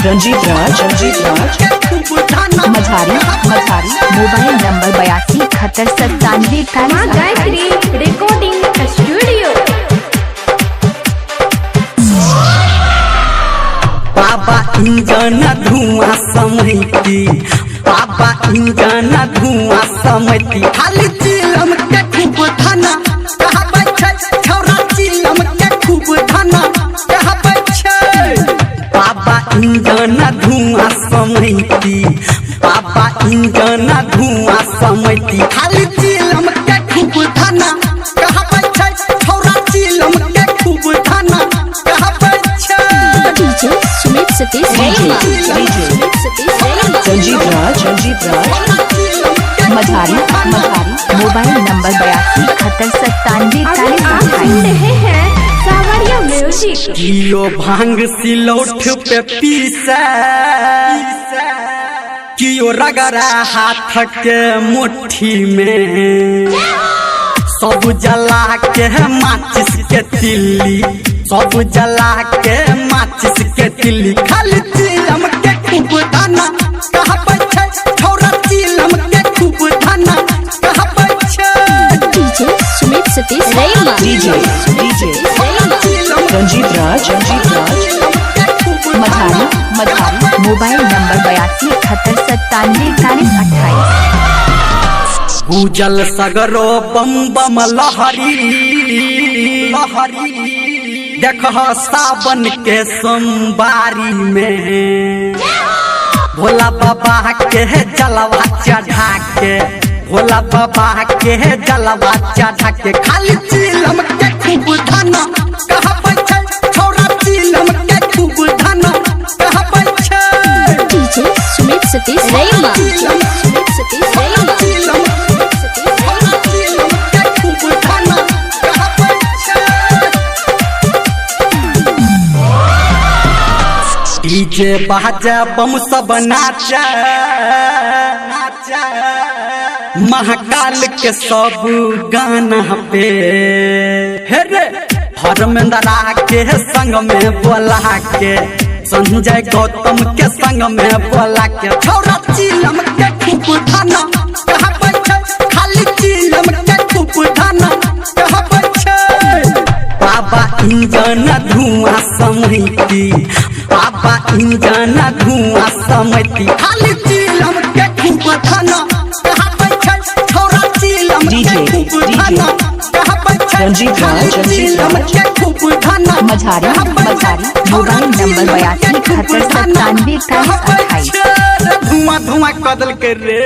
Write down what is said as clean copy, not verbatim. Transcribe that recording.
Ranjit Raj Majhari mobile number 82 71 97 Gayatri recording studio. बाबा engine धुआं समैती, बाबा इंजन धुआं समैती, खाली चिलम के खूब धना कहबै छै, छौरा चिलम के खूब धना कहबै छै। बाबा इंजन धुआं समैती, बाबा इंजन धुआं समैती, खाली चिलम के खूब धना कहबै छै, छौरा चिलम के खूब धना कहबै छै। DJ Sumit Satish Ranjit Raj Majhari mobile number 82 71 97 आप सुन रहे हैं सावरिया म्यूजिक। किलो भांग सिलौठ पे पीसा, कियो रगड़ा हाथ के मुट्ठी में, सब जला के माचिस के तिल्ली, सब जला के माचिस के तिल्ली, खाली चिलम के खूब धना कहबै छै, छौरा चिलम के खूब धना कहबै छै। DJ Sumit Satish Ranjit Raj Majhari mobile number 82 71 97 भूजल सगरो बम बम लहरी, देख सावन के सोमवारी में, भोला बाबा के जलवा चढ़ा के, भोला बाबा के जलवा चढ़ा के, खाली चिलम के खूब धना कहबै छै, छौरा चिलम के खूब धना कहबै छै। डीजे सुमित सतीश डीजे बाजा बम सब नाचा, महाकाल के सब गाना पे, हे रे धर्मेंद्रा के संग में बोला के, संजय गौतम के संग में बोला के, छौरा चिलम के खूब धना कहबै छै, खाली चिलम के खूब धना कहबै छै। बाबा इंजन धुआं समैती, बाबा इंजन धुआं समैती, खाली चिलम के खूब धना कहबै छै, छौरा चिलम के खूब धना कहबै छै। रंजीत राज चिलम के खूब धना मझारी मोबाइल नंबर 82 71 97 28 धुआं धुआं कदल के रे।